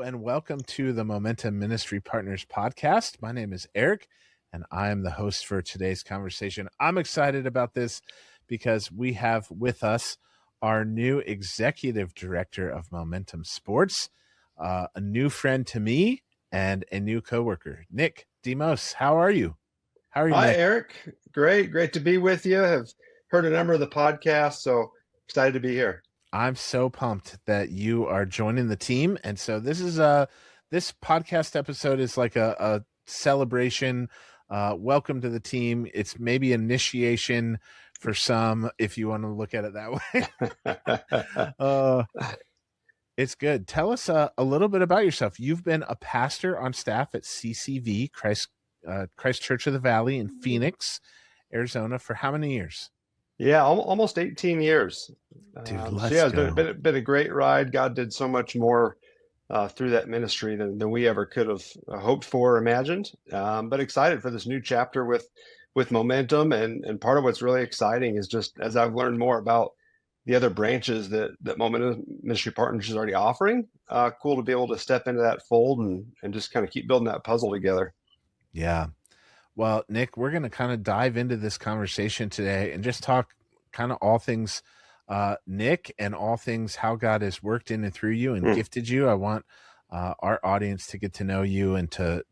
and welcome to the Momentum Ministry Partners podcast. My name is Eric, and I am the host for today's conversation. I'm excited about this because we have with us our new executive director of Momentum Sports, a new friend to me and a new coworker, Nick Demos. How are you? How are you, Hi, Nick? Eric. Great to be with you. Have heard a number of the podcasts, so excited to be here. I'm so pumped that you are joining the team. And so this is this podcast episode is like a celebration. Welcome to the team. It's maybe initiation for some, if you want to look at it that way. It's good. Tell us a little bit about yourself. You've been a pastor on staff at CCV, Christ Church of the Valley in Phoenix, Arizona, for how many years? Yeah, almost 18 years. Dude, So let's yeah, it's go. been a great ride. God did so much more through that ministry than we ever could have hoped for or imagined. But excited for this new chapter with Momentum. And part of what's really exciting is just as I've learned more about the other branches that Momentum Ministry Partners is already offering, cool to be able to step into that fold and just kind of keep building that puzzle together. Yeah. Well, Nick, we're going to kind of dive into this conversation today and just talk kind of all things Nick and all things how God has worked in and through you and gifted you. I want our audience to get to know you and to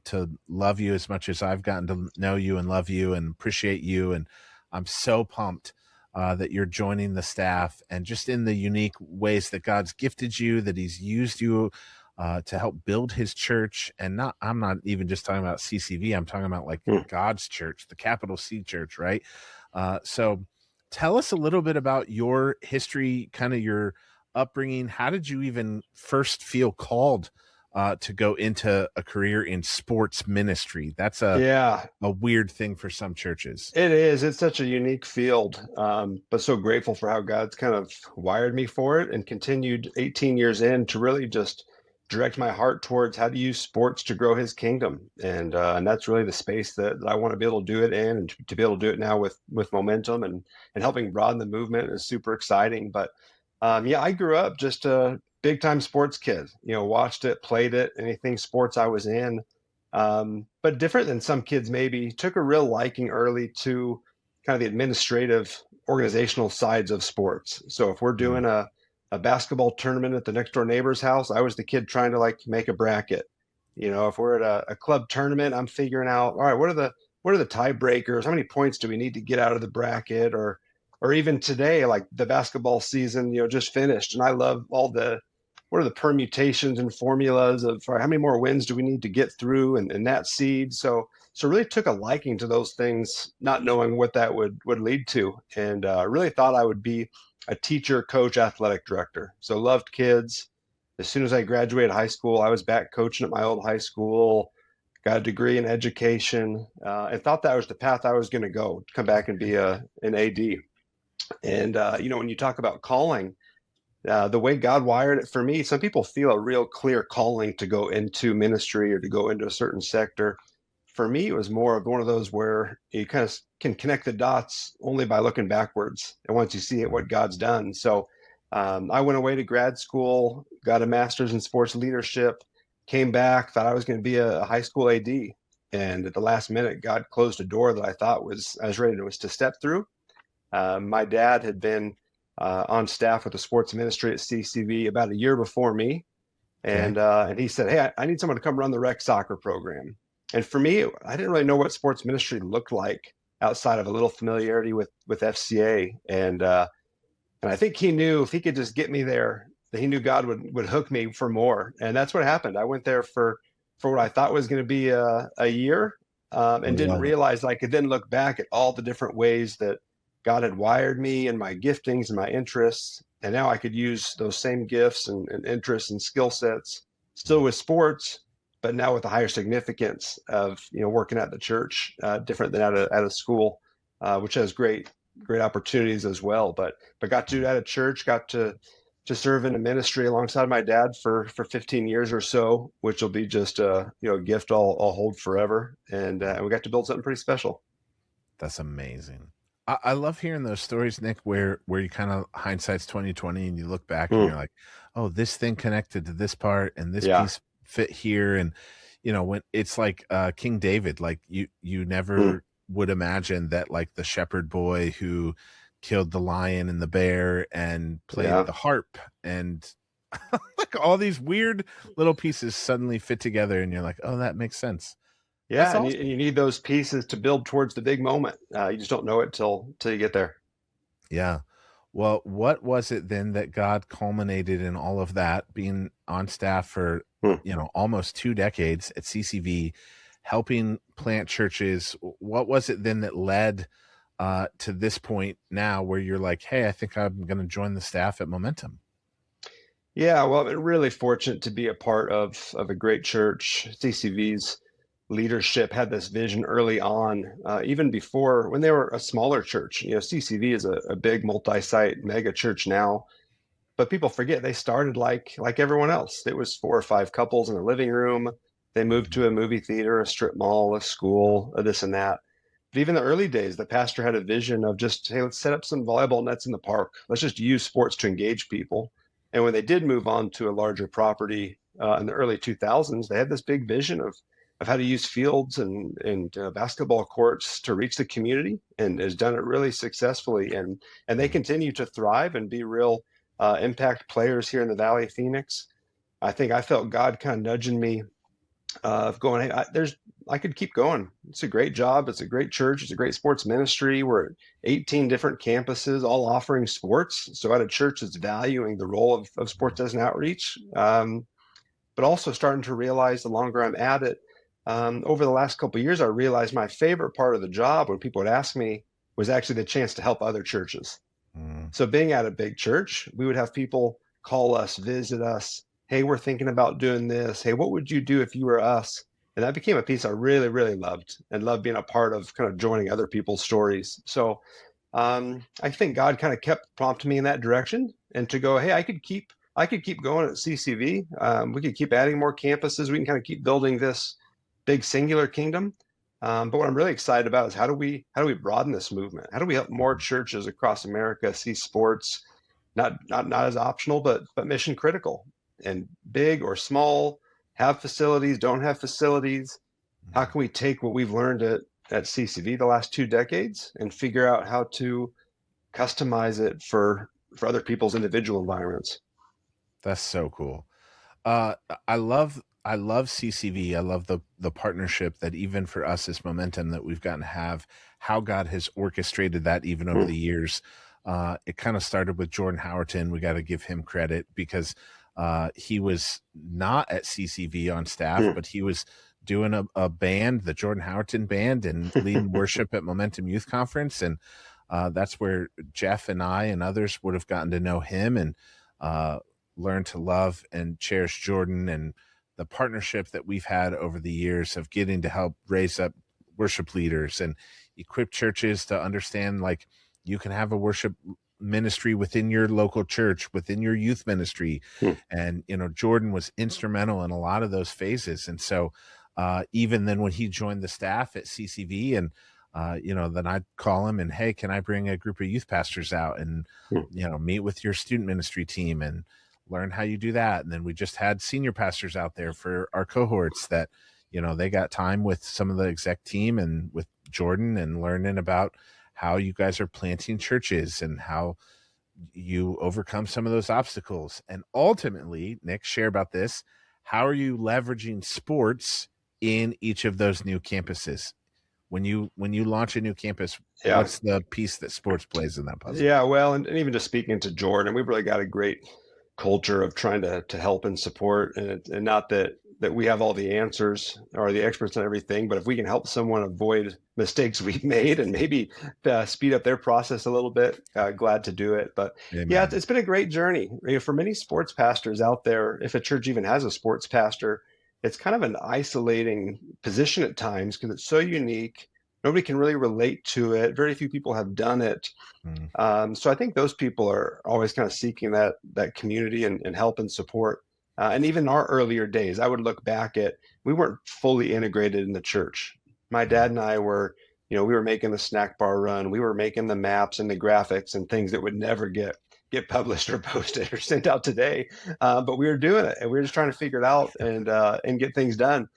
love you as much as I've gotten to know you and love you and appreciate you. And I'm so pumped that you're joining the staff and just in the unique ways that God's gifted you, that he's used you to help build his church. And I'm not even just talking about CCV. I'm talking about like God's church, the capital C church, right? So tell us a little bit about your history, kind of your upbringing. How did you even first feel called to go into a career in sports ministry? That's a weird thing for some churches. It is. It's such a unique field, but so grateful for how God's kind of wired me for it and continued 18 years in to really just direct my heart towards how to use sports to grow his kingdom. And that's really the space that I want to be able to do it in, and to be able to do it now with Momentum and helping broaden the movement is super exciting. But I grew up just a big time sports kid, watched it, played it, anything sports I was in. But different than some kids maybe, took a real liking early to kind of the administrative organizational sides of sports. So if we're doing a basketball tournament at the next door neighbor's house, I was the kid trying to like make a bracket. If we're at a club tournament, I'm figuring out, all right, what are the tiebreakers? How many points do we need to get out of the bracket? Or even today, like the basketball season, just finished, and I love what are the permutations and formulas of how many more wins do we need to get through and that seed. So really took a liking to those things, not knowing what that would lead to. And really thought I would be a teacher, coach, athletic director. So loved kids. As soon as I graduated high school, I was back coaching at my old high school, got a degree in education, and thought that was the path I was going to go, come back and be an AD. And, when you talk about calling, the way God wired it for me, some people feel a real clear calling to go into ministry or to go into a certain sector. For me, it was more of one of those where you kind of can connect the dots only by looking backwards. And once you see it, what God's done. So I went away to grad school, got a master's in sports leadership, came back, thought I was going to be a high school AD. And at the last minute, God closed a door that I thought I was ready to step through. My dad had been on staff with the sports ministry at CCV about a year before me. And he said, hey, I need someone to come run the rec soccer program. And for me, I didn't really know what sports ministry looked like outside of a little familiarity with FCA. And I think he knew if he could just get me there, that he knew God would hook me for more. And that's what happened. I went there for what I thought was going to be a year, and didn't realize I could then look back at all the different ways that God had wired me and my giftings and my interests. And now I could use those same gifts and interests and skill sets still with sports, but now with the higher significance of, working at the church, different than at a school, which has great opportunities as well. But got to do that at church, got to serve in a ministry alongside my dad for 15 years or so, which will be just a gift I'll hold forever. And we got to build something pretty special. That's amazing. I love hearing those stories, Nick, where you kind of hindsight's 20/20 and you look back and you're like, oh, this thing connected to this part and this piece fit here. And when it's like King David, like you Mm, never would imagine that, like, the shepherd boy who killed the lion and the bear and played yeah. the harp, and like all these weird little pieces suddenly fit together, and you're like, oh, that makes sense. That's Yeah, and awesome. you need those pieces to build towards the big moment. You just don't know it till you get there. Yeah. Well, what was it then that God culminated in all of that, being on staff for, Hmm. almost 2 decades at CCV, helping plant churches? What was it then that led to this point now where you're like, hey, I think I'm going to join the staff at Momentum? Yeah, well, I'm really fortunate to be a part of a great church. CCV's leadership had this vision early on, even before when they were a smaller church. CCV is a big multi-site mega church now, but people forget they started like everyone else. It was four or five couples in a living room. They moved Mhm. to a movie theater, a strip mall, a school, this and that. But even the early days, the pastor had a vision of just, hey, let's set up some volleyball nets in the park. Let's just use sports to engage people. And when they did move on to a larger property in the early 2000s, they had this big vision of how to use fields and basketball courts to reach the community, and has done it really successfully. And they continue to thrive and be real impact players here in the Valley of Phoenix. I think I felt God kind of nudging me of going, hey, I could keep going. It's a great job. It's a great church. It's a great sports ministry. We're at 18 different campuses, all offering sports. So at a church that's valuing the role of sports as an outreach, but also starting to realize the longer I'm at it, over the last couple of years, I realized my favorite part of the job when people would ask me was actually the chance to help other churches. Mm, So being at a big church, we would have people call us, visit us. Hey, we're thinking about doing this. Hey, what would you do if you were us? And that became a piece I really, really loved, and loved being a part of, kind of joining other people's stories. So I think God kind of kept prompting me in that direction, and to go, hey, I could keep going at CCV. We could keep adding more campuses. We can kind of keep building this big singular kingdom. But what I'm really excited about is how do we broaden this movement? How do we help more churches across America see sports not as optional, but mission critical, and big or small, have facilities, don't have facilities? How mm. can we take what we've learned at CCV the last 2 decades and figure out how to customize it for other people's individual environments? That's so cool. Uh, I love CCV. I love the partnership that even for us as Momentum that we've gotten to have, how God has orchestrated that even over Mm, the years. It kind of started with Jordan Howerton. We got to give him credit because he was not at CCV on staff, mm. but he was doing a band, the Jordan Howerton band, and leading worship at Momentum Youth Conference. And that's where Jeff and I and others would have gotten to know him and uh, learn to love and cherish Jordan, and the partnership that we've had over the years of getting to help raise up worship leaders and equip churches to understand, like, you can have a worship ministry within your local church, within your youth ministry. Mm. And Jordan was instrumental in a lot of those phases. And so even then when he joined the staff at CCV, and then I'd call him and, hey, can I bring a group of youth pastors out and Mm. meet with your student ministry team and learn how you do that. And then we just had senior pastors out there for our cohorts that they got time with some of the exec team and with Jordan, and learning about how you guys are planting churches and how you overcome some of those obstacles. And ultimately, Nick, share about this. How are you leveraging sports in each of those new campuses? When you launch a new campus, Yeah. what's the piece that sports plays in that puzzle? Yeah, well, and even just speaking to Jordan, we've really got a great culture of trying to help and support, and not that we have all the answers or the experts on everything, but if we can help someone avoid mistakes we've made and maybe speed up their process a little bit, glad to do it. But yeah, it's, Amen. it's been a great journey. For many sports pastors out there, if a church even has a sports pastor, it's kind of an isolating position at times because it's so unique. Nobody can really relate to it. Very few people have done it. Mm, So I think those people are always kind of seeking that community and help and support. And even our earlier days, I would look back at, we weren't fully integrated in the church. My mm, dad and I were, we were making the snack bar run, we were making the maps and the graphics and things that would never get get published or posted or sent out today. But we were doing it, and we were just trying to figure it out and get things done.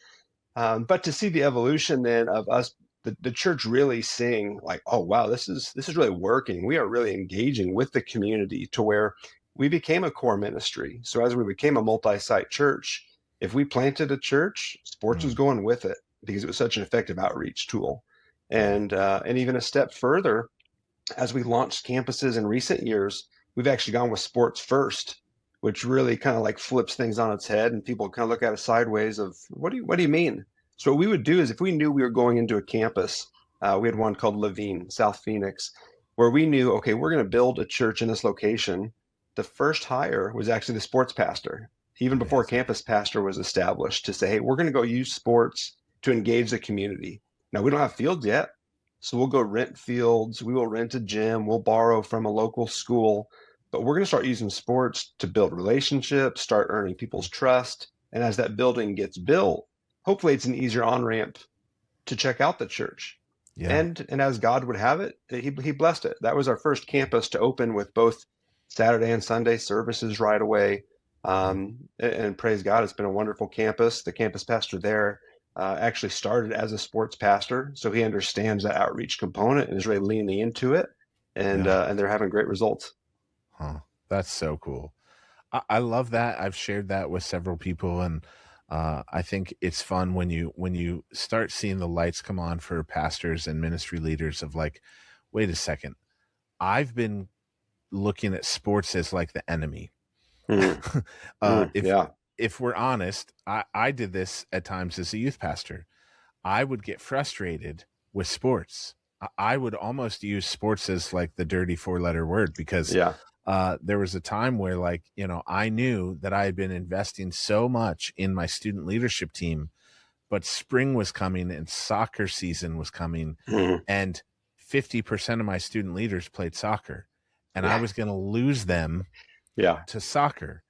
But to see the evolution then of us, the church really seeing like, oh wow, this is really working. We are really engaging with the community to where we became a core ministry. So as we became a multi-site church, if we planted a church, sports was Mm, going with it because it was such an effective outreach tool. right. And even a step further, as we launched campuses in recent years, we've actually gone with sports first, which really kind of like flips things on its head, and people kind of look at us sideways of what do you mean? So what we would do is if we knew we were going into a campus, we had one called Levine, South Phoenix, where we knew, okay, we're going to build a church in this location. The first hire was actually the sports pastor, even before Amazing. campus pastor was established, to say, hey, we're going to go use sports to engage the community. Now we don't have fields yet, so we'll go rent fields, we will rent a gym, we'll borrow from a local school, but we're going to start using sports to build relationships, start earning people's trust. And as that building gets built, hopefully it's an easier on-ramp to check out the church. Yeah. And as God would have it, he blessed it. That was our first campus to open with both Saturday and Sunday services right away. Mm, And praise God, it's been a wonderful campus. The campus pastor there actually started as a sports pastor, so he understands that outreach component and is really leaning into it. yeah. And they're having great results. Huh. That's so cool. I love that. I've shared that with several people, and I think it's fun when you start seeing the lights come on for pastors and ministry leaders of like, wait a second, I've been looking at sports as like the enemy. Mm, uh, if yeah, if we're honest, I did this at times as a youth pastor. I would get frustrated with sports. I would almost use sports as like the dirty four-letter word because yeah, there was a time where like, I knew that I had been investing so much in my student leadership team, but spring was coming and soccer season was coming, mm, and 50% of my student leaders played soccer, and I yeah, was going to lose them yeah, to soccer.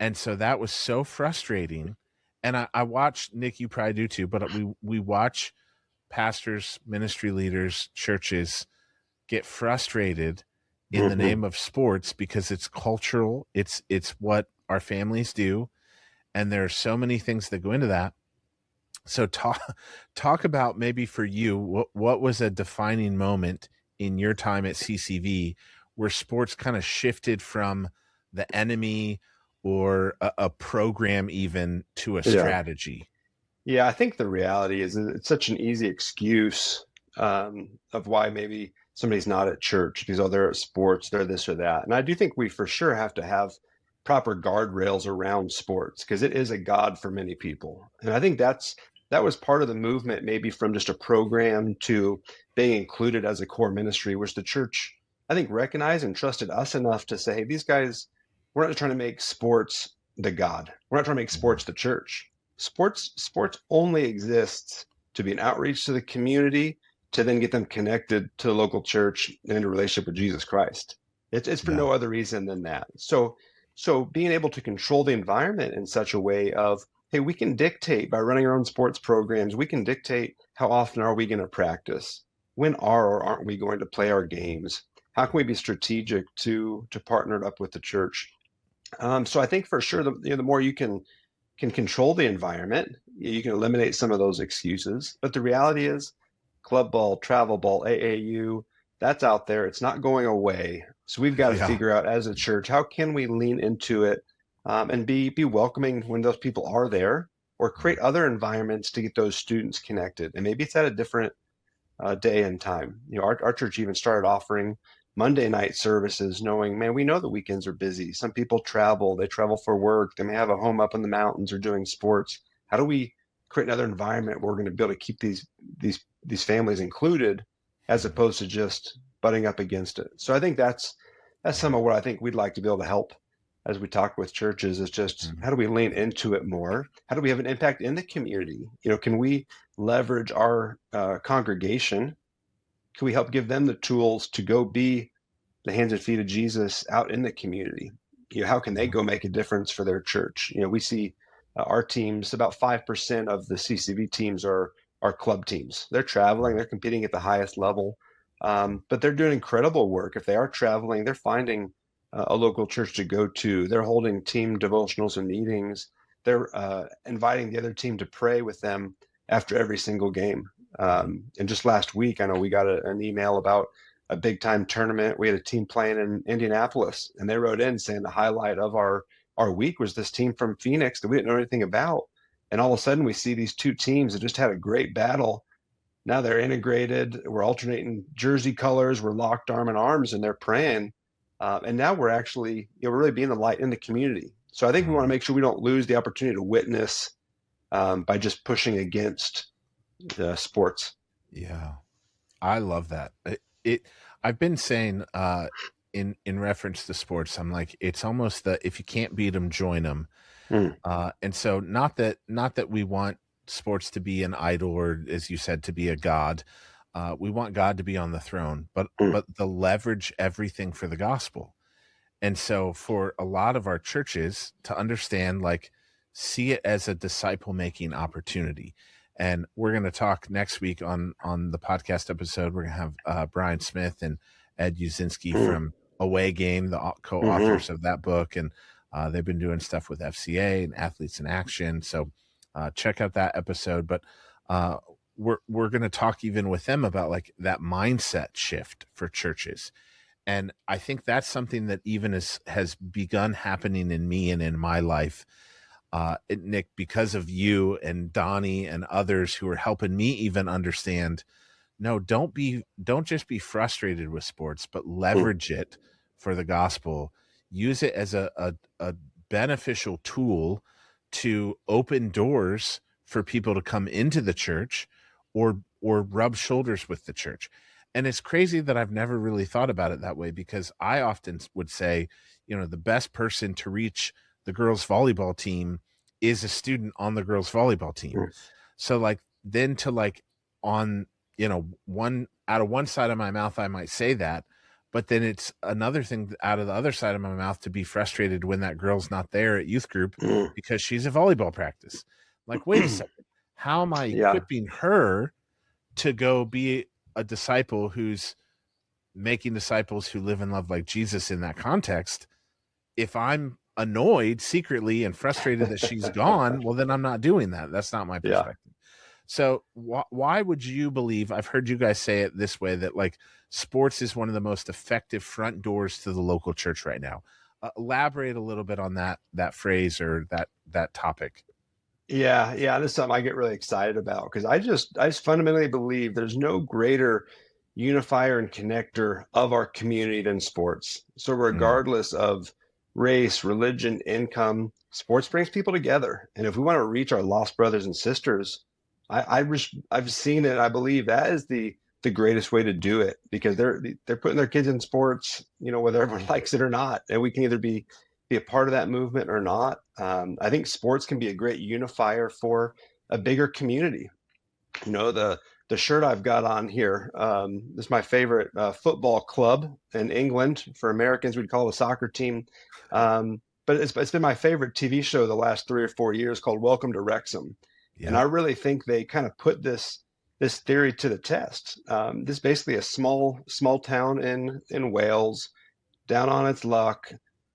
And so that was so frustrating. And I watch, Nick, you probably do too, but we watch pastors, ministry leaders, churches get frustrated in the hmm name of sports because it's cultural, it's what our families do, and there are so many things that go into that. So talk about maybe for you what was a defining moment in your time at CCV where sports kind of shifted from the enemy or a program even to a yeah. strategy. Yeah, I think the reality is that it's such an easy excuse of why maybe somebody's not at church because, oh, they're at sports, they're this or that. And I do think we for sure have to have proper guardrails around sports because it is a god for many people. And I think that was part of the movement, maybe from just a program to being included as a core ministry, which the church, I think, recognized and trusted us enough to say, hey, these guys, we're not just trying to make sports the god. We're not trying to make Mhm. sports the church. Sports only exists to be an outreach to the community to then get them connected to the local church and into a relationship with Jesus Christ. It's for Yeah. no other reason than that. So being able to control the environment in such a way of, hey, we can dictate by running our own sports programs, we can dictate how often are we going to practice, when are or aren't we going to play our games, how can we be strategic to partner up with the church. So I think for sure the more you can control the environment, you can eliminate some of those excuses. But the reality is, club ball, travel ball, AAU, that's out there. It's not going away. So we've got to Yeah. figure out as a church, how can we lean into it and be welcoming when those people are there, or create other environments to get those students connected. And maybe it's at a different day and time. Our church even started offering Monday night services, knowing, man, we know the weekends are busy. Some people travel, they travel for work, they may have a home up in the mountains or doing sports. How do we create another environment where we're going to be able to keep these families included as Mhm. opposed to just butting up against it? So I think that's some Yeah. of what I think we'd like to be able to help as we talk with churches is just Mhm. how do we lean into it more? How do we have an impact in the community? Can we leverage our congregation? Can we help give them the tools to go be the hands and feet of Jesus out in the community? How can they Yeah. go make a difference for their church? We see our teams, about 5% of the CCV teams are club teams. They're traveling, Mhm. they're competing at the highest level, but they're doing incredible work. If they are traveling, they're finding a local church to go to. They're holding team devotionals and meetings. They're inviting the other team to pray with them after every single game. And just last week, I know we got an email about a big time tournament. We had a team playing in Indianapolis, and they wrote in saying the highlight of our week was this team from Phoenix that we didn't know anything about. And all of a sudden we see these two teams that just had a great battle. Now they're integrated. We're alternating jersey colors. We're locked arm in arms, and they're praying. And now we're actually, we're really being the light in the community. So I think we want to make sure we don't lose the opportunity to witness by just pushing against the sports. Yeah, I love that. I've been saying in reference to sports, I'm like, it's almost that if you can't beat them, join them. And so not that we want sports to be an idol, or as you said, to be a god. We want God to be on the throne, but the leverage everything for the gospel. And so for a lot of our churches to understand, like, see it as a disciple making opportunity. And we're going to talk next week on the podcast episode. We're going to have Brian Smith and Ed Uzinski from Away Game, the co-authors of that book. And they've been doing stuff with FCA and Athletes in Action. So check out that episode. But we're going to talk even with them about like that mindset shift for churches. And I think that's something that even has begun happening in me and in my life, Nick, because of you and Donnie and others who are helping me even understand, no, don't just be frustrated with sports, but leverage it for the gospel. Use it as a beneficial tool to open doors for people to come into the church or rub shoulders with the church. And it's crazy that I've never really thought about it that way, because I often would say, the best person to reach the girls volleyball team is a student on the girls volleyball team. So like, then to like on, one out of one side of my mouth, I might say that, but then it's another thing out of the other side of my mouth to be frustrated when that girl's not there at youth group because she's at volleyball practice. Like, wait a second, how am I equipping her to go be a disciple who's making disciples who live and love like Jesus in that context? If I'm annoyed secretly and frustrated that she's gone, well, then I'm not doing that. That's not my perspective. Yeah. So why would you believe, I've heard you guys say it this way, that like sports is one of the most effective front doors to the local church right now? Elaborate a little bit on that phrase or that topic. Yeah. This is something I get really excited about, because I just fundamentally believe there's no greater unifier and connector of our community than sports. So regardless of race, religion, income, sports brings people together. And if we want to reach our lost brothers and sisters, I've seen it. I believe that is the greatest way to do it, because they're putting their kids in sports, whether everyone likes it or not. And we can either be a part of that movement or not. I think sports can be a great unifier for a bigger community. The shirt I've got on here, this is my favorite football club in England. For Americans, we'd call it a soccer team. But it's been my favorite TV show the last 3 or 4 years, called Welcome to Wrexham. Yeah. And I really think they kind of put this theory to the test. This is basically a small town in Wales, down on its luck,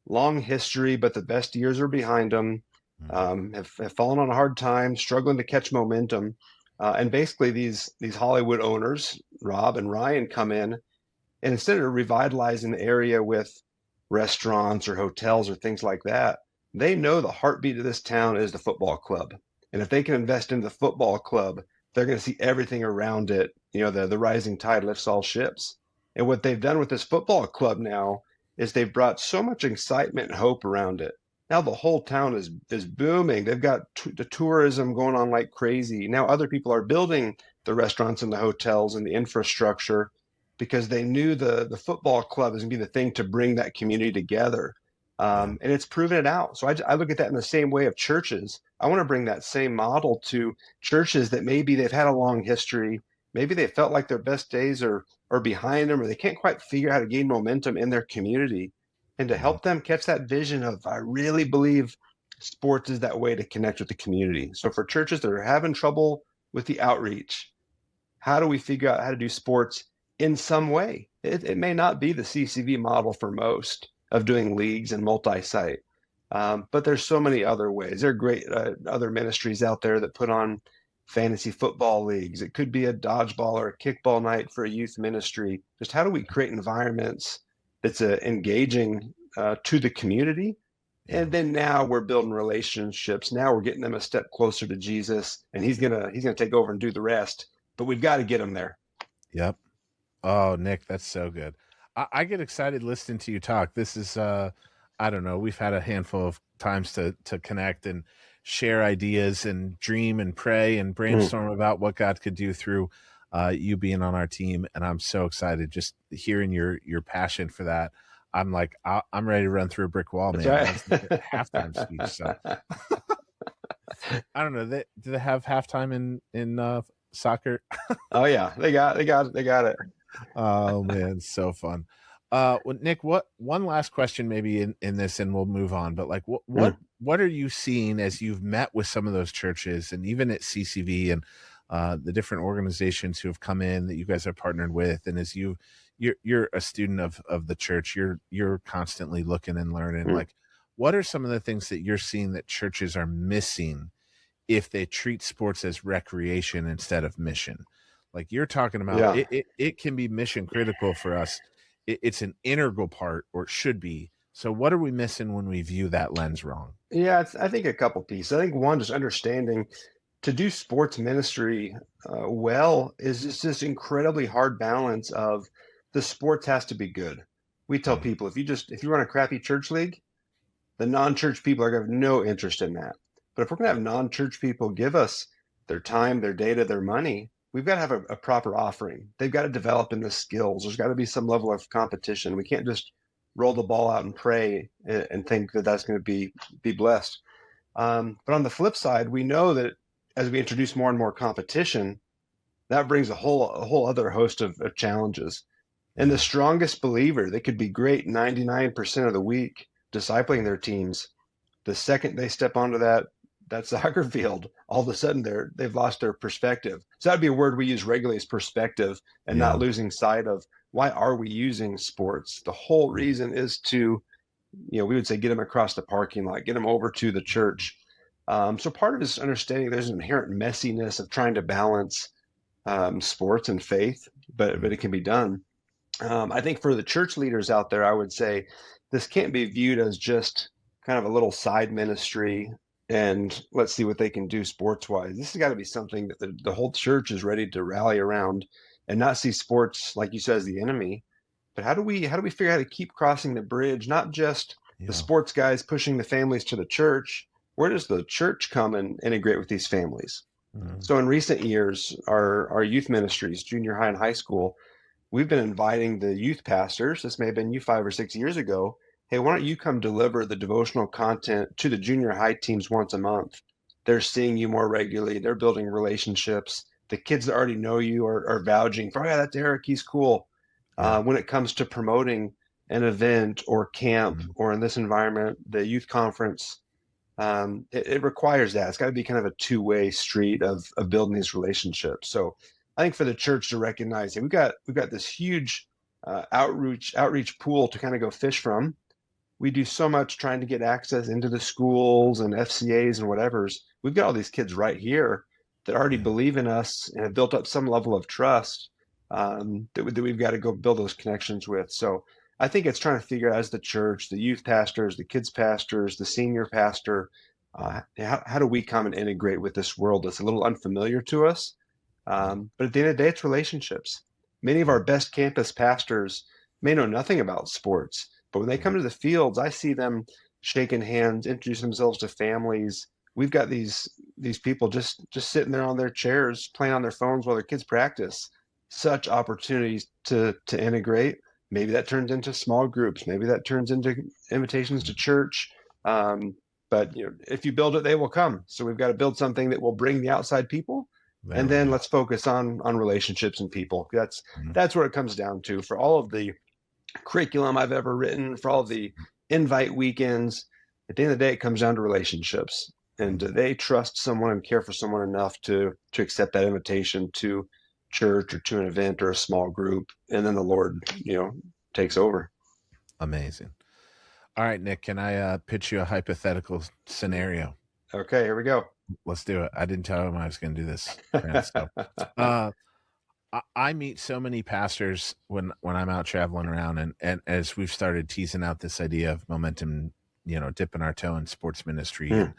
long history, but the best years are behind them. Have fallen on a hard time, struggling to catch momentum. And basically these Hollywood owners, Rob and Ryan, come in, and instead of revitalizing the area with restaurants or hotels or things like that, they know the heartbeat of this town is the football club. And if they can invest into the football club, they're going to see everything around it. The rising tide lifts all ships. And what they've done with this football club now is they've brought so much excitement and hope around it. Now the whole town is booming. They've got the tourism going on like crazy. Now other people are building the restaurants and the hotels and the infrastructure, because they knew the football club is going to be the thing to bring that community together. And it's proven it out. So I look at that in the same way of churches. I want to bring that same model to churches that maybe they've had a long history. Maybe they felt like their best days are behind them, or they can't quite figure out how to gain momentum in their community. And to help them catch that vision of, I really believe sports is that way to connect with the community. So for churches that are having trouble with the outreach, how do we figure out how to do sports in some way? It may not be the CCV model for most, of doing leagues and multi-site. But there's so many other ways. There are great other ministries out there that put on fantasy football leagues. It could be a dodgeball or a kickball night for a youth ministry. Just how do we create environments that's engaging to the community? Yeah. And then now we're building relationships. Now we're getting them a step closer to Jesus, and he's gonna take over and do the rest. But we've got to get them there. Yep. Oh, Nick, that's so good. I get excited listening to you talk. This is I don't know, we've had a handful of times to connect and share ideas and dream and pray and brainstorm about what God could do through you being on our team. And I'm so excited just hearing your passion for that. I'm like, I'm ready to run through a brick wall, That's man. right. That was like a halftime speech. So I don't know. Do they have halftime in soccer? Oh yeah, they got it. Oh man, so fun. Well, Nick, one last question maybe in this, and we'll move on. But like, what are you seeing as you've met with some of those churches, and even at CCV and the different organizations who have come in that you guys are partnered with, and as you're a student of the church, you're constantly looking and learning. Like, what are some of the things that you're seeing that churches are missing if they treat sports as recreation instead of mission? Like you're talking about, Yeah. it can be mission critical for us. It's an integral part, or it should be. So what are we missing when we view that lens wrong? Yeah, I think a couple pieces. I think one, just understanding to do sports ministry well is just this incredibly hard balance of the sports has to be good. We tell Mm, people if you run a crappy church league, the non-church people are going to have no interest in that. But if we're going to have non-church people give us their time, their data, their money, we've got to have a proper offering. They've got to develop in the skills. There's got to be some level of competition. We can't just roll the ball out and pray and think that that's going to be blessed. But on the flip side, we know that as we introduce more and more competition, that brings a whole other host of challenges. And the yeah, strongest believer, they could be great 99% of the week discipling their teams. The second they step onto that soccer field, all of a sudden they've lost their perspective. So that'd be a word we use regularly, is perspective, and not yeah, losing sight of why are we using sports. The whole reason is to, we would say get them across the parking lot, get them over to the church. So part of it is understanding there's an inherent messiness of trying to balance sports and faith, but it can be done. I think for the church leaders out there, I would say this can't be viewed as just kind of a little side ministry and let's see what they can do sports wise. This has got to be something that the whole church is ready to rally around and not see sports, like you said, as the enemy. But how do we figure out how to keep crossing the bridge, not just the yeah. sports guys pushing the families to the church? Where does the church come and integrate with these families? Mm, So in recent years, our youth ministries, junior high and high school, we've been inviting the youth pastors. This may have been you 5 or 6 years ago. Hey, why don't you come deliver the devotional content to the junior high teams once a month? They're seeing you more regularly. They're building relationships. The kids that already know you are vouching for, oh, yeah, that's Eric. He's cool. yeah, When it comes to promoting an event or camp, mm, or in this environment, the youth conference, it requires that. It's got to be kind of a two-way street of building these relationships. So I think for the church to recognize that we've got this huge outreach pool to kind of go fish from. We do so much trying to get access into the schools and FCAs and whatever's. We've got all these kids right here that already yeah, believe in us and have built up some level of trust that we've got to go build those connections with. So I think it's trying to figure out, as the church, the youth pastors, the kids pastors, the senior pastor, how do we come and integrate with this world that's a little unfamiliar to us? But at the end of the day, it's relationships. Many of yeah, our best campus pastors may know nothing about sports, but when they yeah, come to the fields, I see them shaking hands, introduce themselves to families. We've got these people just sitting there on their chairs, playing on their phones while their kids practice. Such opportunities to integrate. Maybe that turns into small groups. Maybe that turns into invitations to mm. church. But if you build it, they will come. So we've got to build something that will bring the outside people, There and we then go. let's focus on relationships and people. That's Mm, that's what it comes down to. For all of the curriculum I've ever written, for all of the invite weekends, at the end of the day, it comes down to relationships. And mm. do they trust someone and care for someone enough to accept that invitation to church or to an event or a small group? And then the Lord, takes over. Amazing. All right, Nick, can I pitch you a hypothetical scenario? Okay, here we go. Let's do it. I didn't tell him I was going to do this, friends. So, uh, I meet so many pastors when I'm out traveling around, and as we've started teasing out this idea of momentum, dipping our toe in sports ministry, Hmm.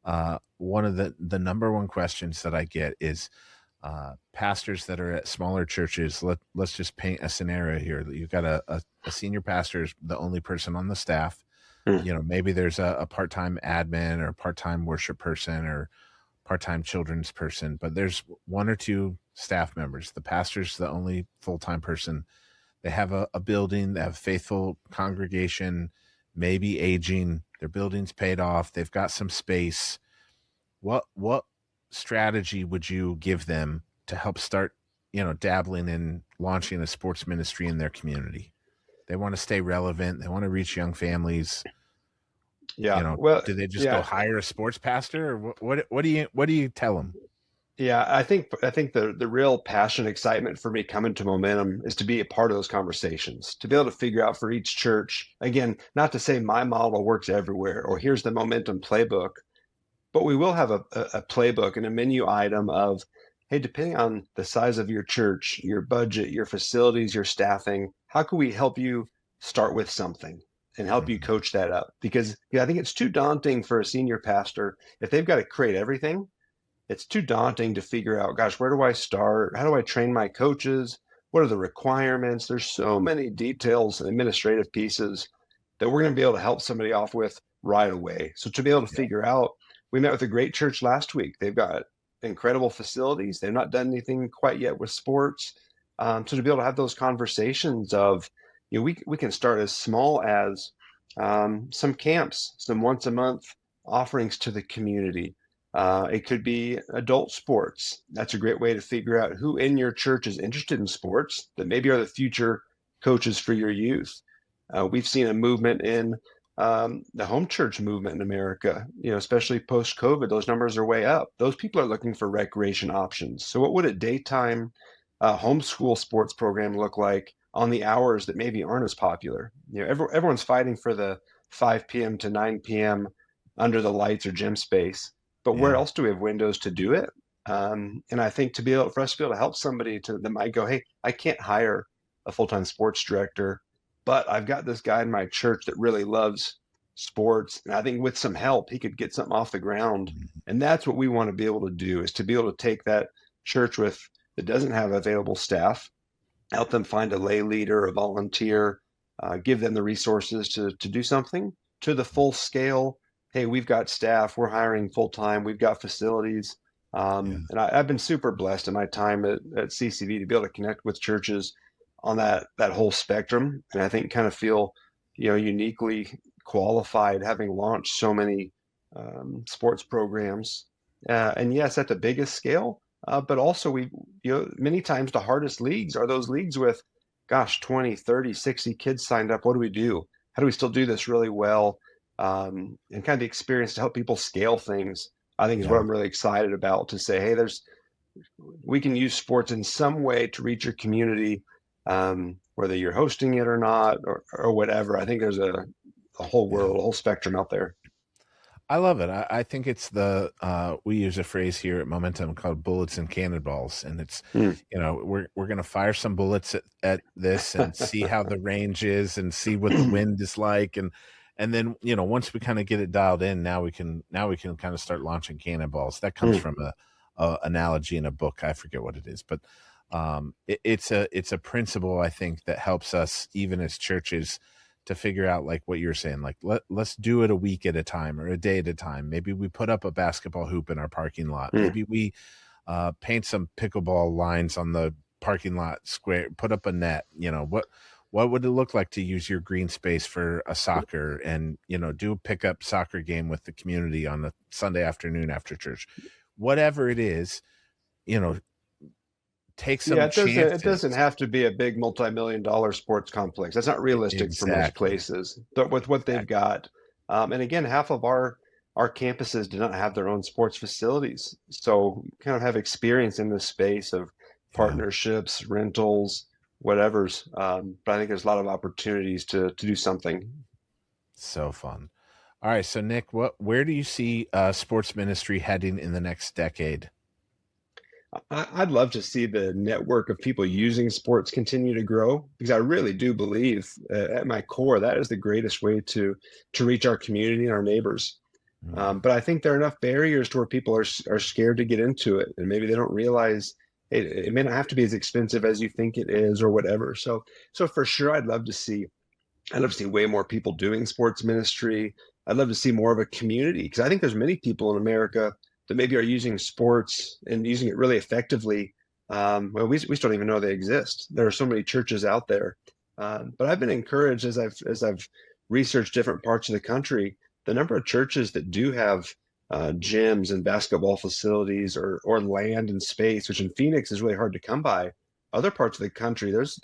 and one of the number one questions that I get is pastors that are at smaller churches. Let's just paint a scenario here. You've got a senior pastor is the only person on the staff. Hmm. Maybe there's a part-time admin or a part-time worship person or part-time children's person, but there's one or two staff members. The pastor's the only full-time person. They have a building, they have a faithful congregation, maybe aging, their building's paid off, they've got some space. What strategy would you give them to help start, dabbling in launching a sports ministry in their community? They want to stay relevant, they want to reach young families. Yeah. Well, Do they just go yeah. hire a sports pastor, or what do you tell them? Yeah, I think the real passion, excitement for me coming to Momentum is to be a part of those conversations, to be able to figure out for each church. Again, not to say my model works everywhere or here's the Momentum playbook, but we will have a playbook and a menu item of, hey, depending on the size of your church, your budget, your facilities, your staffing, how can we help you start with something and help you Mhm. coach that up? Because I think it's too daunting for a senior pastor if they've got to create everything. It's too daunting to figure out, gosh, where do I start? How do I train my coaches? What are the requirements? There's so many details and administrative pieces that we're going to be able to help somebody off with right away. So to be able to Yeah, figure out, we met with a great church last week. They've got incredible facilities. They've not done anything quite yet with sports. So to be able to have those conversations of, we can start as small as some camps, some once a month offerings to the community. It could be adult sports. That's a great way to figure out who in your church is interested in sports that maybe are the future coaches for your youth. We've seen a movement in the home church movement in America, especially post COVID. Those numbers are way up. Those people are looking for recreation options. So, what would a daytime homeschool sports program look like on the hours that maybe aren't as popular? Everyone's fighting for the 5 p.m. to 9 p.m. under the lights or gym space, but where yeah, else do we have windows to do it? And I think for us to be able to help somebody that might go, hey, I can't hire a full-time sports director, but I've got this guy in my church that really loves sports, and I think with some help, he could get something off the ground. mhm, And that's what we want to be able to do, is to be able to take that church that doesn't have available staff, help them find a lay leader, a volunteer, give them the resources to do something, to the full scale. Hey, we've got staff, we're hiring full time, we've got facilities. yeah, And I've been super blessed in my time at CCV to be able to connect with churches on that whole spectrum. And I think kind of feel, uniquely qualified, having launched so many sports programs. And yes, at the biggest scale, but also many times the hardest leagues are those leagues with, gosh, 20, 30, 60 kids signed up. What do we do? How do we still do this really well? And kind of the experience to help people scale things, I think, is what yeah. I'm really excited about, to say, hey, we can use sports in some way to reach your community, whether you're hosting it or not, or whatever. I think there's a whole Yeah. world, a whole spectrum out there. I love it. I think it's we use a phrase here at Momentum called bullets and cannonballs. And it's, Hmm. we're gonna fire some bullets at this and see how the range is and see what the wind is like. And then, once we kind of get it dialed in, now we can kind of start launching cannonballs. That comes Hmm. from a analogy in a book. I forget what it is, but it's a principle I think that helps us even as churches to figure out, like what you're saying, like let's do it a week at a time or a day at a time. Maybe we put up a basketball hoop in our parking lot. Hmm. Maybe we paint some pickleball lines on the parking lot square, put up a net. What would it look like to use your green space for a soccer, and do a pickup soccer game with the community on a Sunday afternoon after church? Whatever it is, you know take Yeah, some it doesn't chances. have to be a big multi-million dollar sports complex. That's not realistic for most Exactly. places. But with what they've Exactly. got, and again, half of our campuses do not have their own sports facilities, so kind of have experience in this space of Yeah. partnerships, rentals, whatever's. But I think there's a lot of opportunities to do something. So fun. All right, so Nick, where do you see sports ministry heading in the next decade? I'd love to see the network of people using sports continue to grow because I really do believe at my core that is the greatest way to reach our community and our neighbors. Mm, But I think there are enough barriers to where people are scared to get into it, and maybe they don't realize it may not have to be as expensive as you think it is, or whatever. So for sure, I'd love to see way more people doing sports ministry. I'd love to see more of a community because I think there's many people in America that maybe are using sports and using it really effectively. Well, we just don't even know they exist. There are so many churches out there. But I've been encouraged as I've researched different parts of the country, the number of churches that do have gyms and basketball facilities or land and space, which in Phoenix is really hard to come by. Other parts of the country, there's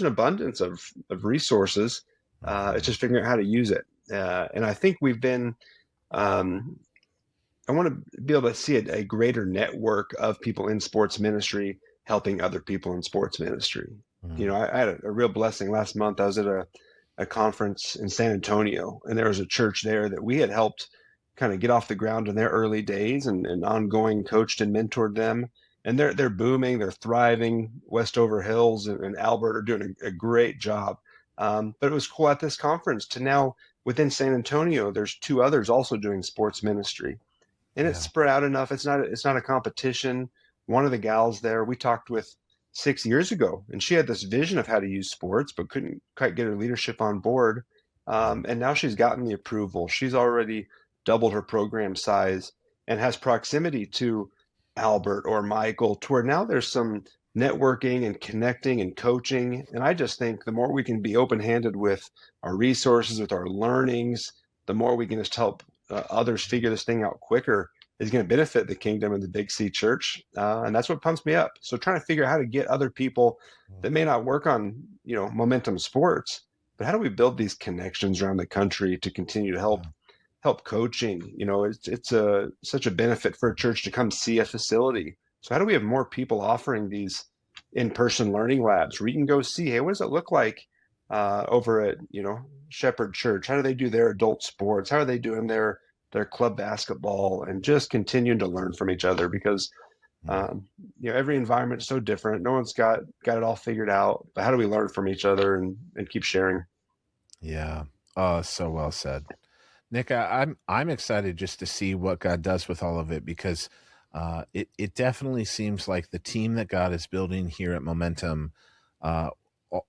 an abundance of resources. It's mhm. just figuring out how to use it. And I think we've been, um, I want to be able to see a greater network of people in sports ministry helping other people in sports ministry. You know, Mm, I had a real blessing last month. I was at a conference in San Antonio, and there was a church there that we had helped kind of get off the ground in their early days and ongoing coached and mentored them. And they're booming, they're thriving. Westover Hills and Albert are doing a great job. But it was cool at this conference to now within San Antonio, there's two others also doing sports ministry, and it's yeah. spread out enough. It's not a competition. One of the gals there we talked with 6 years ago, and she had this vision of how to use sports, but couldn't quite get her leadership on board. Mm, And now she's gotten the approval. She's already doubled her program size and has proximity to Albert or Michael, to where now there's some networking and connecting and coaching. And I just think the more we can be open handed with our resources, with our learnings, the more we can just help others figure this thing out quicker is going to benefit the kingdom and the Big C church. And that's what pumps me up. So trying to figure out how to get other people mm, that may not work on, momentum sports, but how do we build these connections around the country to continue to help yeah. help coaching? It's a such a benefit for a church to come see a facility. So how do we have more people offering these in-person learning labs where you can go see, hey, what does it look like over at, Shepherd Church? How do they do their adult sports? How are they doing their club basketball? And just continuing to learn from each other because Mm, um, every environment is so different. No one's got it all figured out. But how do we learn from each other and keep sharing? yeah. Oh, so well said. Nick, I'm excited just to see what God does with all of it because it definitely seems like the team that God is building here at Momentum, uh,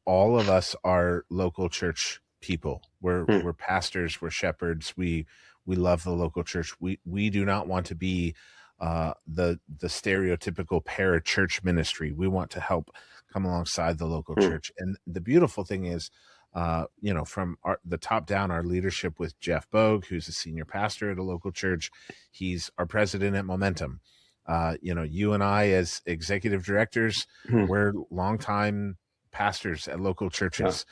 all of us are local church people. Hmm. We're pastors, we're shepherds. We love the local church. We do not want to be the stereotypical parachurch ministry. We want to help come alongside the local Hmm. church. And the beautiful thing is from the top down, our leadership with Jeff Bogue, who's a senior pastor at a local church. He's our president at Momentum. You and I, as executive directors, Hmm. we're longtime pastors at local Yeah. churches.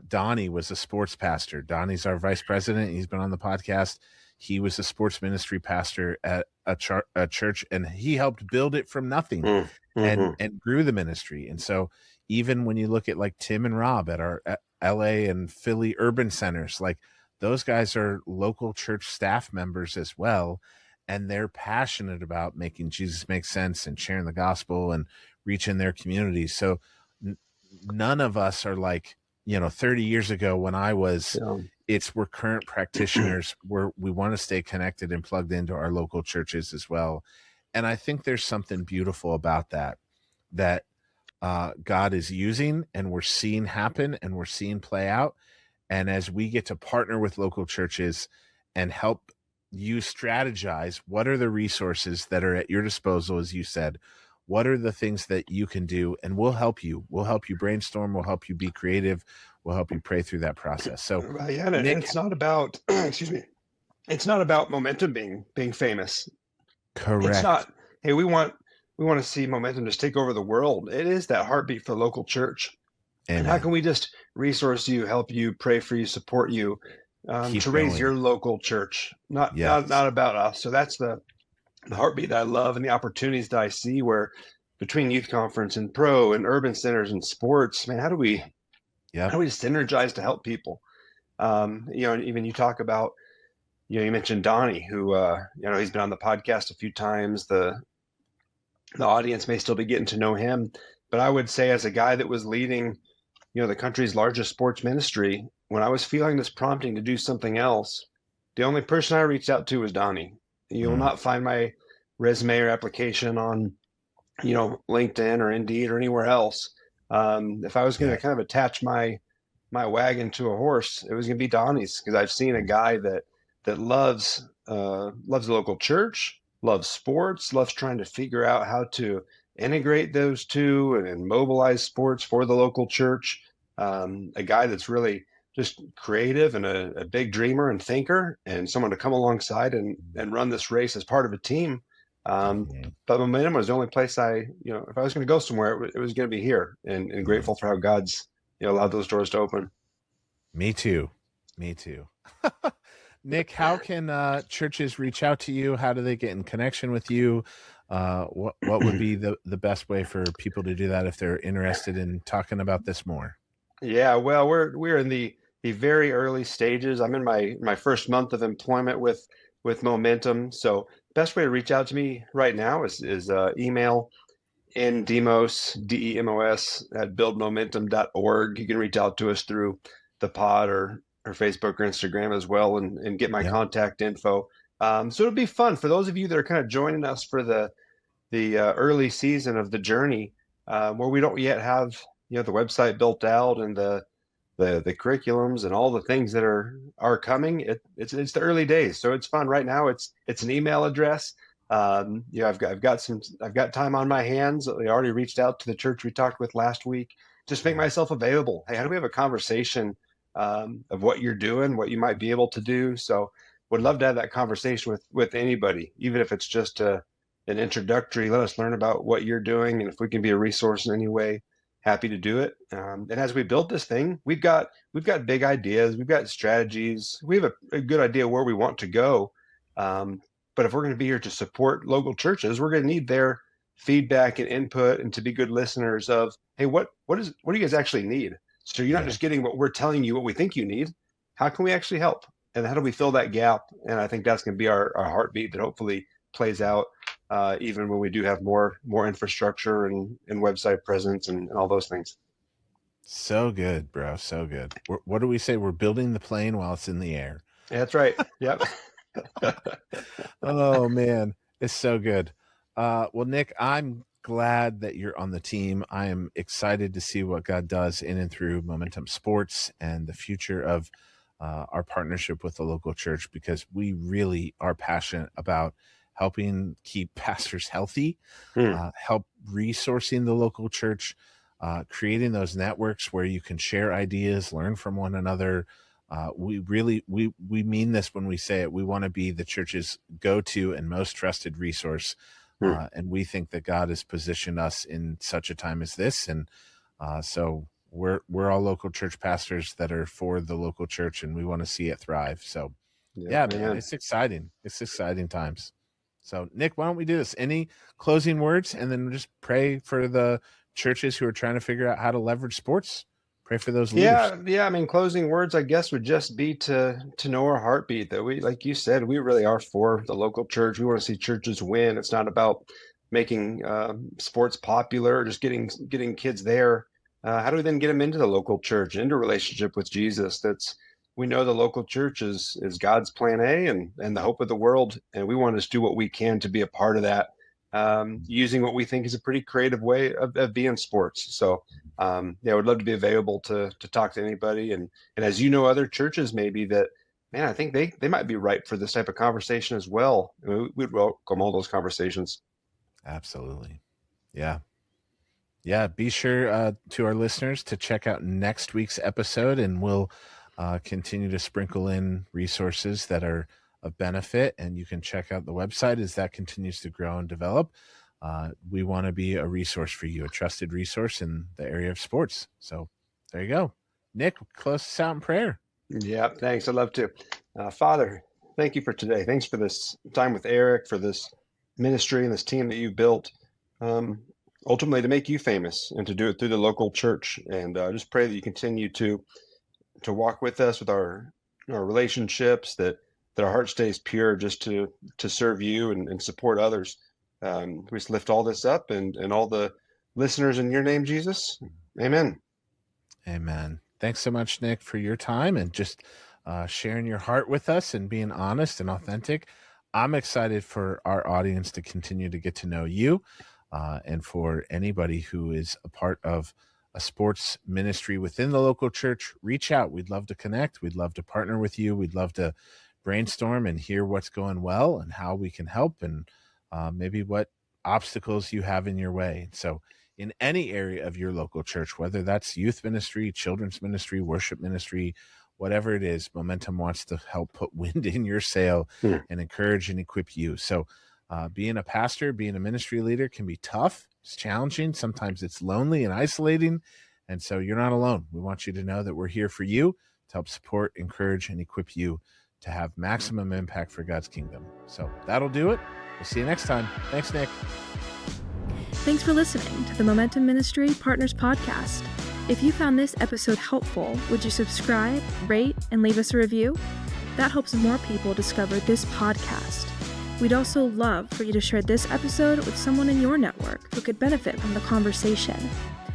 Donnie was a sports pastor. Donnie's our vice president. He's been on the podcast. He was a sports ministry pastor at a church, and he helped build it from nothing Hmm. and Hmm. grew the ministry. And so even when you look at like Tim and Rob at our LA and Philly urban centers, like those guys are local church staff members as well. And they're passionate about making Jesus make sense and sharing the gospel and reaching their communities. So n- none of us are like, 30 years ago when I was, Yeah. we're current practitioners. We want to stay connected and plugged into our local churches as well. And I think there's something beautiful about that God is using and we're seeing happen and we're seeing play out. And as we get to partner with local churches and help you strategize, what are the resources that are at your disposal, as you said? What are the things that you can do? And we'll help you. We'll help you brainstorm. We'll help you be creative. We'll help you pray through that process. So, Right. Yeah. And Nick, it's not about, excuse me, it's not about momentum being famous. It's correct. not, hey, we want to see momentum just take over the world. It is that heartbeat for the local church. And how can Amen. we just resource you, help you, pray for you, support you, to Keep raise going. your local church, not not Yes. not about us. So that's the heartbeat that I love and the opportunities that I see where between youth conference and pro and urban centers and sports, man, how do we Yep. just synergize to help people? And even you talk about, you mentioned Donnie, who, he's been on the podcast a few times. The audience may still be getting to know him, but I would say as a guy that was leading, the country's largest sports ministry, when I was feeling this prompting to do something else, the only person I reached out to was Donnie. You'll Mm, not find my resume or application on, LinkedIn or Indeed or anywhere else. If I was going yeah. to kind of attach my wagon to a horse, it was going to be Donnie's, because I've seen a guy that loves the local church, loves sports, loves trying to figure out how to integrate those two and mobilize sports for the local church. A guy that's really just creative and a big dreamer and thinker, and someone to come alongside and run this race as part of a team. Mhm. But Momentum was the only place if I was going to go somewhere, it was going to be here, and Mm. grateful for how God's allowed those doors to open. Me too. Me too. Nick, how can churches reach out to you? How do they get in connection with you? What would be the best way for people to do that if they're interested in talking about this more? Yeah, well, we're in the very early stages. I'm in my first month of employment with Momentum. So best way to reach out to me right now is email ndemos, DEMOS, at buildmomentum.org. You can reach out to us through the pod or Facebook or Instagram as well, and get my Yeah. contact info. So it'll be fun for those of you that are kind of joining us for the early season of the journey, where we don't yet have the website built out and the curriculums and all the things that are coming. It's the early days, so it's fun right now. It's an email address. I've got time on my hands. I already reached out to the church we talked with last week. Just make Yeah. myself available. Hey, how do we have a conversation of what you're doing, what you might be able to do? So would love to have that conversation with anybody, even if it's just an introductory. Let us learn about what you're doing, and if we can be a resource in any way, happy to do it. And as we build this thing, we've got big ideas, we've got strategies, we have a good idea where we want to go. Um, but if we're going to be here to support local churches, we're going to need their feedback and input, and to be good listeners of, hey, what do you guys actually need? So you're not Yeah. just getting what we're telling you, what we think you need. How can we actually help? And how do we fill that gap? And I think that's going to be our heartbeat that hopefully plays out, even when we do have more infrastructure and website presence and all those things. So good, bro. So good. What do we say? We're building the plane while it's in the air. Yeah, that's right. Yep. Oh man, it's so good. Well, Nick, I'm glad that you're on the team. I am excited to see what God does in and through Momentum Sports and the future of our partnership with the local church, because we really are passionate about helping keep pastors healthy, Hmm. help resourcing the local church, creating those networks where you can share ideas, learn from one another. We mean this when we say it. We want to be the church's go-to and most trusted resource, Hmm. and we think that God has positioned us in such a time as this. And so we're all local church pastors that are for the local church, and we want to see it thrive. So Yep. yeah, man, Amen. it's exciting. It's exciting times. So Nick, why don't we do this? Any closing words, and then just pray for the churches who are trying to figure out how to leverage sports. Pray for those leaders. Yeah. I mean, closing words, I guess, would just be to know our heartbeat, that we, like you said, we really are for the local church. We want to see churches win. It's not about making sports popular or just getting kids there. How do we then get them into the local church, into a relationship with Jesus? We know the local church is God's plan A and the hope of the world, and we want to just do what we can to be a part of that, using what we think is a pretty creative way of being sports. So yeah, I would love to be available to talk to anybody. And as you know, other churches maybe that, man, I think they might be ripe for this type of conversation as well. I mean, we'd welcome all those conversations. Absolutely. Yeah. Yeah. Be sure to our listeners to check out next week's episode, and we'll continue to sprinkle in resources that are of benefit. And you can check out the website as that continues to grow and develop. We want to be a resource for you, a trusted resource in the area of sports. So there you go. Nick, close us out in prayer. Yeah, thanks. I'd love to. Father, thank you for today. Thanks for this time with Eric, for this ministry and this team that you built, um, ultimately to make you famous and to do it through the local church. And just pray that you continue to to walk with us with our relationships, that our heart stays pure just to serve you and support others. We just lift all this up and all the listeners in your name, Jesus. Amen. Amen. Thanks so much, Nick, for your time and just sharing your heart with us and being honest and authentic. I'm excited for our audience to continue to get to know you, and for anybody who is a part of a sports ministry within the local church, reach out. We'd love to connect. We'd love to partner with you. We'd love to brainstorm and hear what's going well and how we can help, and maybe what obstacles you have in your way. So in any area of your local church, whether that's youth ministry, children's ministry, worship ministry, whatever it is, Momentum wants to help put wind in your sail and encourage and equip you. So being a pastor, being a ministry leader can be tough. It's challenging. Sometimes it's lonely and isolating. And so you're not alone. We want you to know that we're here for you to help support, encourage, and equip you to have maximum impact for God's kingdom. So that'll do it. We'll see you next time. Thanks, Nick. Thanks for listening to the Momentum Ministry Partners Podcast. If you found this episode helpful, would you subscribe, rate, and leave us a review? That helps more people discover this podcast. We'd also love for you to share this episode with someone in your network who could benefit from the conversation.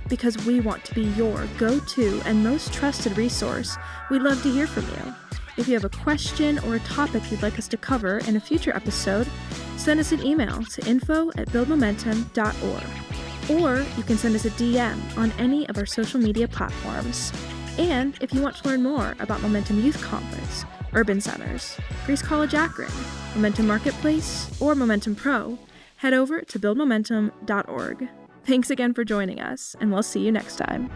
Because we want to be your go-to and most trusted resource, we'd love to hear from you. If you have a question or a topic you'd like us to cover in a future episode, send us an email to info@buildmomentum.org. Or you can send us a DM on any of our social media platforms. And if you want to learn more about Momentum Youth Conference, Urban Centers, Grace College Akron, Momentum Marketplace, or Momentum Pro, head over to buildmomentum.org. Thanks again for joining us, and we'll see you next time.